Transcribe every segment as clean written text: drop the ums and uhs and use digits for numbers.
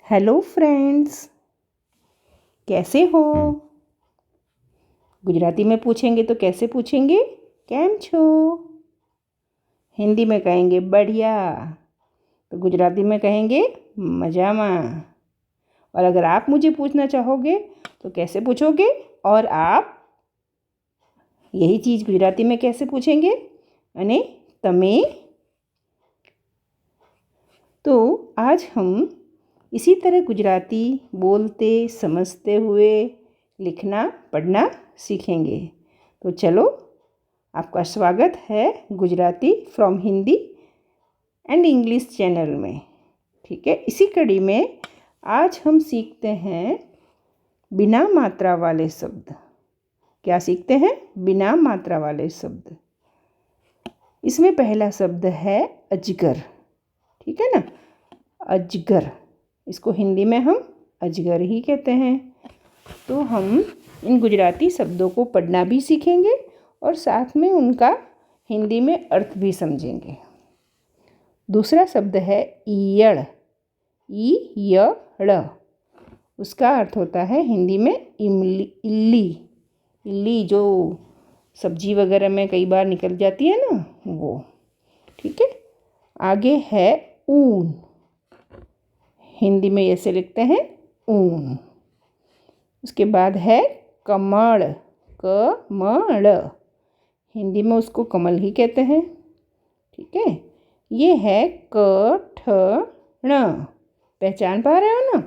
Hello friends, कैसे हो? गुजराती में पूछेंगे तो कैसे पूछेंगे? केम छो? हिंदी में कहेंगे बढ़िया, तो गुजराती में कहेंगे मजामा। और अगर आप मुझे पूछना चाहोगे तो कैसे पूछोगे? और आप यही चीज़ गुजराती में कैसे पूछेंगे? अने तमे। तो आज हम इसी तरह गुजराती बोलते समझते हुए लिखना पढ़ना सीखेंगे। तो चलो, आपका स्वागत है Gujarati from Hindi and English channel में। ठीक है, इसी कड़ी में आज हम सीखते हैं बिना मात्रा वाले शब्द। क्या सीखते हैं? बिना मात्रा वाले शब्द। इसमें पहला शब्द है अजगर। ठीक है ना, अजगर। इसको हिंदी में हम अजगर ही कहते हैं। तो हम इन गुजराती शब्दों को पढ़ना भी सीखेंगे और साथ में उनका हिंदी में अर्थ भी समझेंगे। दूसरा शब्द है ईयड़। ईयड़, उसका अर्थ होता है हिंदी में इमली, इल्ली। इल्ली जो सब्जी वगैरह में कई बार निकल जाती है ना, वो। ठीक है, आगे है ऊन। हिंदी में ऐसे लिखते हैं ऊन। उसके बाद है कमल। कमल, हिंदी में उसको कमल ही कहते हैं। ठीक है, ये है कठण। पहचान पा रहे हो ना?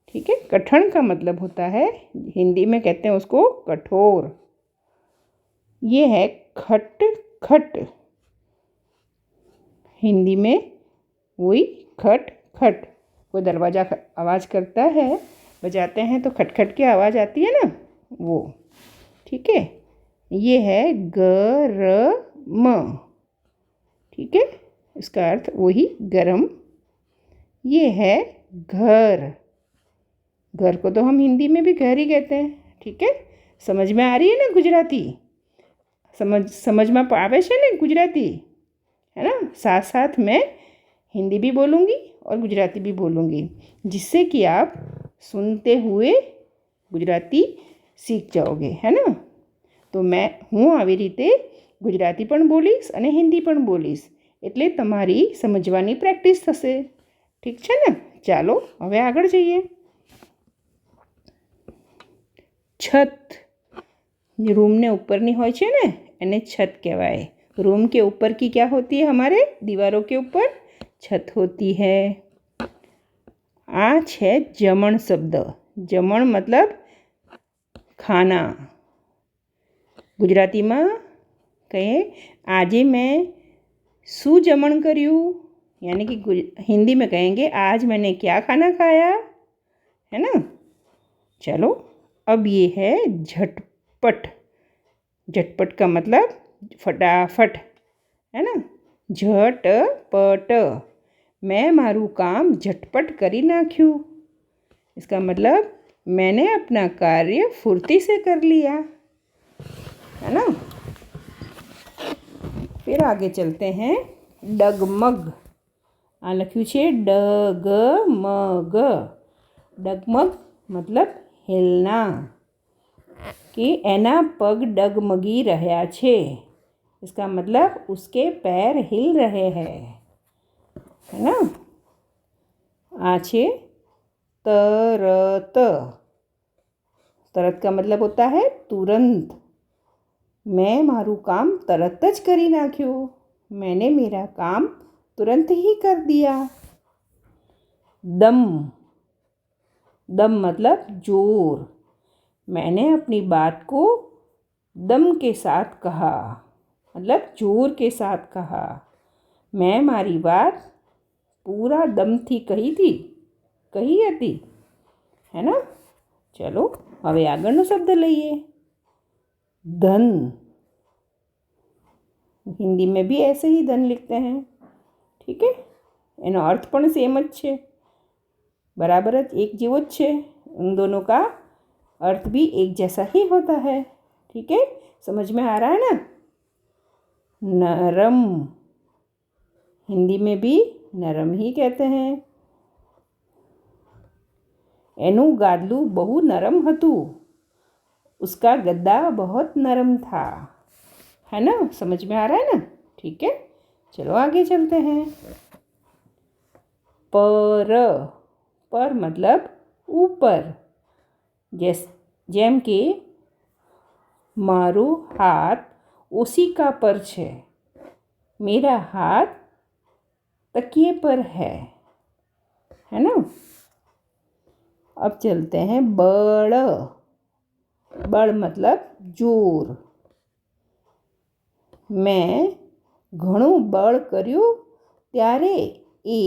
ठीक है, कठण का मतलब होता है, हिंदी में कहते हैं उसको कठोर। ये है खट खट। हिंदी में वही खट खट। कोई दरवाज़ा आवाज़ करता है, बजाते हैं तो खटखट की आवाज़ आती है ना, वो। ठीक है, ये है गरम। ठीक है, इसका अर्थ वही गरम। ये है घर। घर को तो हम हिंदी में भी घर ही कहते हैं। ठीक है, समझ में आ रही है ना गुजराती? समझ में आवे છે ને गुजराती, है ना? साथ साथ मैं हिंदी भी बोलूँगी और गुजराती भी बोलूँगी, जिससे कि आप सुनते हुए गुजराती सीख जाओगे, है ना? तो मैं હું આવી રીતે ગુજરાતી પણ બોલીશ અને હિન્દી પણ બોલીશ, એટલે તમારી સમજવાની પ્રેક્ટિસ થશે. ઠીક છે ને? ચાલો હવે આગળ જઈએ. छत, रूम ने ऊपर नहीं હોય છે ને, એને छत કહેવાય. रूम के ऊपर की क्या होती है? हमारे दीवारों के ऊपर छत होती है. आ છે જમણ શબ્દ. જમણ मतलब खाना. ગુજરાતીમાં कहे આજે मैं શું જમણ કર્યું, यानी कि हिंदी में कहेंगे आज मैंने क्या खाना खाया, है ना? चलो, अब ये है झटपट. झटपट का मतलब फटाफट, है ना? झटपट, मैं मारू काम झटपट करी नाख्यू. इसका मतलब मैंने अपना कार्य फुर्ती से कर लिया, है ना? फिर आगे चलते हैं. डगमग. आ लख्यू छे डगमग. डगमग मतलब हिलना, कि एना पग डगमगी रह्या छे. इसका मतलब उसके पैर हिल रहे हैं, है ना? आ छे तरत. तरत का मतलब होता है तुरंत. मैं मारू काम तरत ज करी नाख्यो. मैंने मेरा काम तुरंत ही कर दिया. दम. दम मतलब जोर. मैंने अपनी बात को दम के साथ कहा, मतलब जोर के साथ कहा. मैं मारी बात पूरा दमथी कही હતી, है ना? चलो હવે આગળનો શબ્દ લઈએ. धन. हिंदी में भी ऐसे ही धन लिखते हैं. ठीक है, એનો अर्थ પણ સેમ જ છે, बराबर જ एक જેવો જ છે. उन दोनों का अर्थ भी एक जैसा ही होता है. ठीक है, समझ में आ रहा है ना? नरम. हिंदी में भी नरम ही कहते हैं. એનું ગાદલું બહુ નરમ હતું. उसका गद्दा बहुत नरम था. है ना, समझ में आ रहा है ना? ठीक है, चलो आगे चलते हैं. पर मतलब ऊपर. જેમ કે મારો હાથ ઓશિકા પર છે. मेरा हाथ तकिए पर है ना. अब चलते हैं बड़. बड़ मतलब जोर. मैं ઘણું બળ કર્યું ત્યારે એ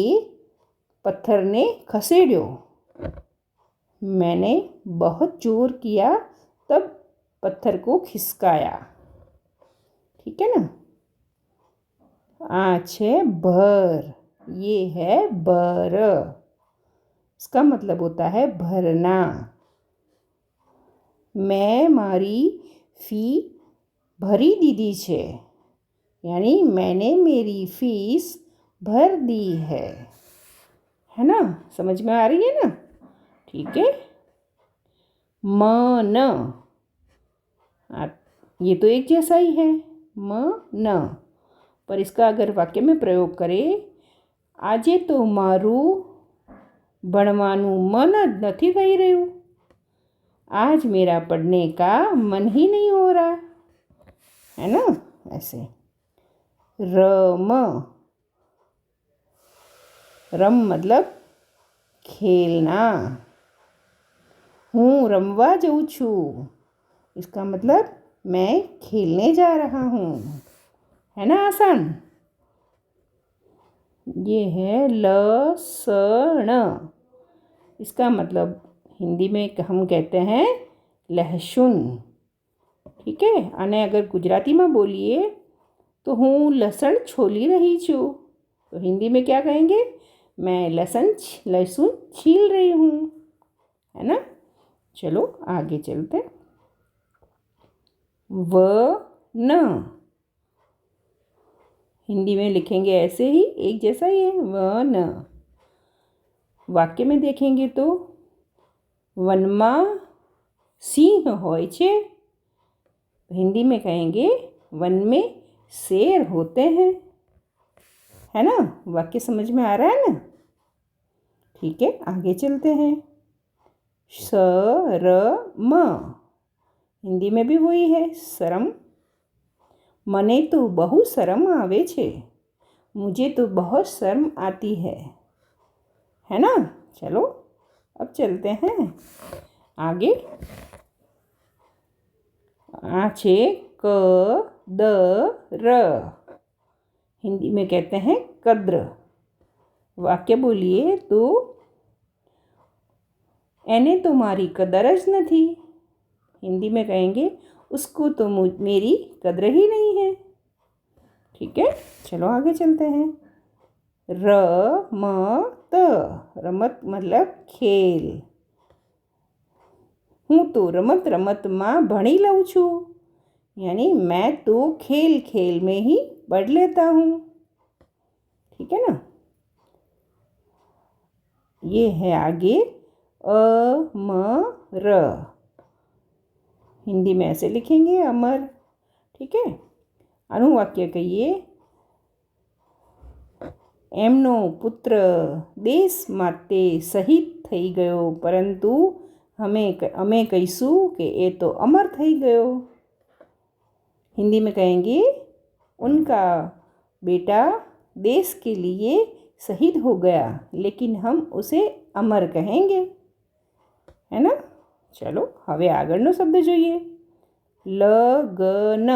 પથ્થરને ખસેડ્યો. मैंने बहुत जोर किया तब पत्थर को खिसकाया. ठीक है ना. छे भर. ये है भर. इसका मतलब होता है भरना. मैं मारी फी भरी दीदी छे. यानी मैंने मेरी फीस भर दी है ना. समझ में आ रही है ना? ठीक है. मन. ये तो एक जैसा ही है, मन. पर इसका अगर वाक्य में प्रयोग करें, આજે તો મારું ભણવાનું મન જ નથી થઈ રહ્યું. आज मेरा पढ़ने का मन ही नहीं हो रहा. है ना, ऐसे. रम. रम मतलब खेलना. हूँ रमवा जाऊँ छू. इसका मतलब मैं खेलने जा रहा हूँ. है ना आसान. ये है लसण. इसका मतलब हिंदी में हम कहते हैं लहसुन. ठीक है. અને अगर गुजराती में बोलिए तो हूँ लसण छोली रही छू. तो हिंदी में क्या कहेंगे? मैं लहसुन छील रही हूँ. है ना. चलो आगे चलते. वन. हिंदी में लिखेंगे ऐसे ही, एक जैसा ही है, वन. वाक्य में देखेंगे तो वनमा सिंह होय छे. हिंदी में कहेंगे वन में शेर होते हैं. है ना. वाक्य समझ में आ रहा है ना? ठीक है, आगे चलते हैं. शरम. हिंदी में भी वही है, शर्म. मने तो बहु शर्म आवे छे. मुझे तो बहुत शर्म आती है ना. चलो अब चलते हैं आगे. छे कदर. हिंदी में कहते हैं कद्र. वाक्य बोलिए तो एने तो मारी कदर ज नहीं. हिंदी में कहेंगे उसको तो मेरी कदर ही नहीं है. ठीक है, चलो आगे चलते हैं. रमत. रमत मतलब खेल. हूँ तो रमत में भणी लऊँ छू. यानी मैं तो खेल खेल में ही पढ़ लेता हूँ. ठीक है ना. ये है आगे अमर. हिंदी में ऐसे लिखेंगे अमर. ठीक है. अनुवाक्य कहिए. એમનો પુત્ર દેશ માટે શહીદ થઈ ગયો, પરંતુ અમે કહીશું કે એ તો અમર થઈ ગયો. हिंदी में कहेंगे उनका बेटा देश के लिए शहीद हो गया, लेकिन हम उसे अमर कहेंगे. है ना. चलो હવે આગળનો શબ્દ જોઈએ. લગન.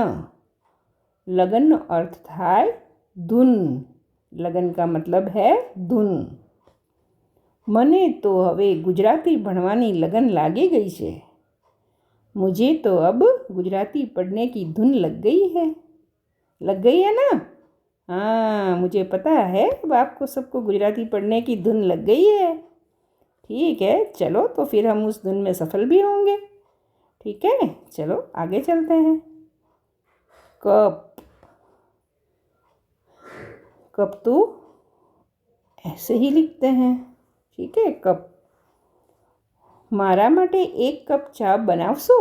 લગનનો अर्थ થાય ધૂન. लगन का मतलब है धून. मने तो हवे गुजराती भणवानी लगन लागी गई है. मुझे तो अब गुजराती पढ़ने की धुन लग गई है ना. हाँ, मुझे पता है अब आपको सबको गुजराती पढ़ने की धुन लग गई है. ठीक है, चलो तो फिर हम उस धुन में सफल भी होंगे. ठीक है, चलो आगे चलते हैं. कप. कप तो ऐसे ही लिखते हैं. ठीक है, कप. મારા માટે 1 કપ ચા બનાવશો?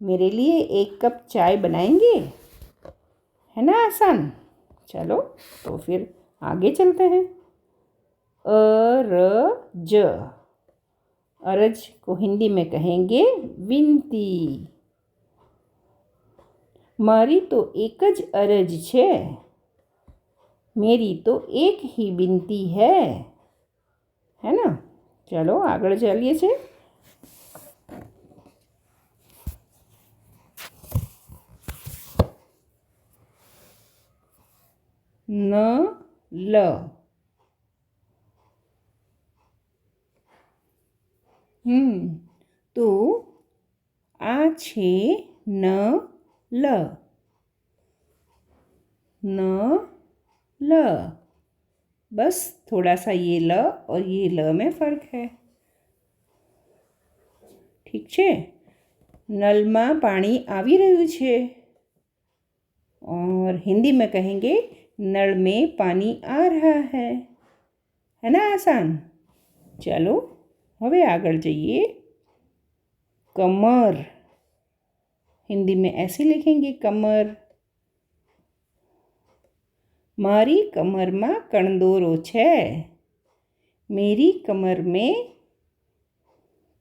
मेरे लिए 1 कप चाय बनाएंगे? है ना आसान। चलो तो फिर आगे चलते हैं। अरज, अरज को हिंदी में कहेंगे विनती। मारी तो एक ज अरज छे, मेरी तो एक ही विनती है ना। चलो आगे चलिए छे। न ल, तो आ छे न ल, न ल। बस थोड़ा सा ये ल और ये ल में फ़र्क है। ठीक छे। नलमा पानी आवी रह्यु छे, और हिंदी में कहेंगे नल में पानी आ रहा है ना आसान। चलो हवे आगे जाइए। कमर, हिंदी में ऐसे लिखेंगे कमर। मारी कमर में कणदोरो छे, मेरी कमर में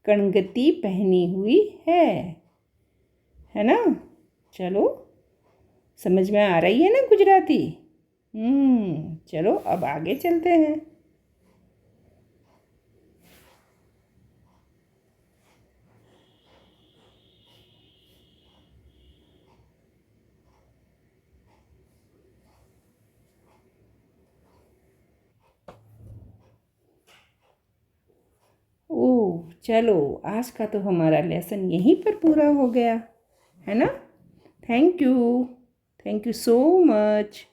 कणगती पहनी हुई है ना। चलो समझ में आ रही है ना गुजराती। चलो अब आगे चलते हैं। ओह चलो, आज का तो हमारा लेसन यहीं पर पूरा हो गया है ना। Thank you so much.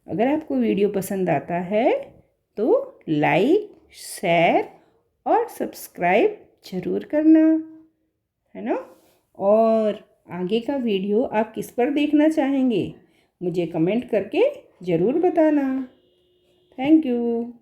अगर आपको वीडियो पसंद आता है तो लाइक, शेयर और सब्सक्राइब ज़रूर करना है ना। और आगे का वीडियो आप किस पर देखना चाहेंगे मुझे कमेंट करके ज़रूर बताना। Thank you.